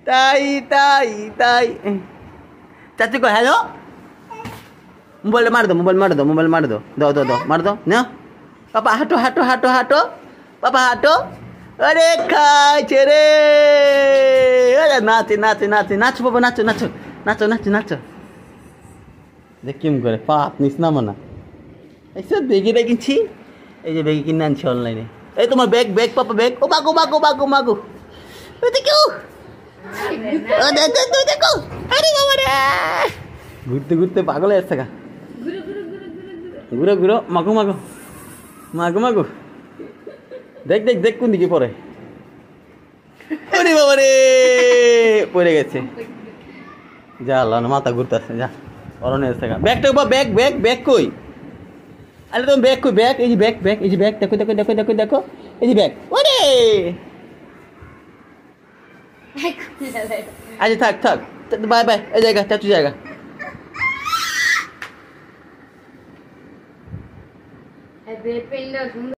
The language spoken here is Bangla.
তাই তাই তাই চাচু কো হ্যালো মোবাইল মার দো মোবাইল মার দো মোবাইল মার দো দাও দাও দাও মার দো না পাপা হাঁটো হাঁটো হাঁটো হাঁটো পাপা হাঁটো আরে খাইছে রে আরে নাচে নাচে নাচে নাচো বাবা নাচো নাচো নাচো নাচো নাচো দেখ কেমন করে পাপ নিস না মানা এইসব বেগিটা কিনছি এই যে বেগি কিনে আনছি অনলাইনে এই তোমার ব্যাগ ব্যাগ পাপা ব্যাগ ও বাগো বাগো বাগো মাগো দেখো ও দেখো দেখো আরে বাবা রে ঘুরতে ঘুরতে পাগল হয়ে যাচ্ছে গা ঘুরো ঘুরো মাগো মাগো মাগো মাগো দেখ দেখ দেখ কোন দিকে পড়ে আরে বাবা রে পড়ে গেছে যা আল্লাহ মাথা ঘুরতেছে যা অরণে যাচ্ছে গা ব্যাগটা ব্যাগ ব্যাগ ব্যাগ কই আরে তুমি ব্যাগ কই ব্যাগ এই যে ব্যাগ ব্যাগ এই যে ব্যাগ দেখো দেখো দেখো দেখো দেখো এই যে ব্যাগ ওরে আচ্ছা থাক থাক বাই বাই এই জায়গা চাচু জায়গা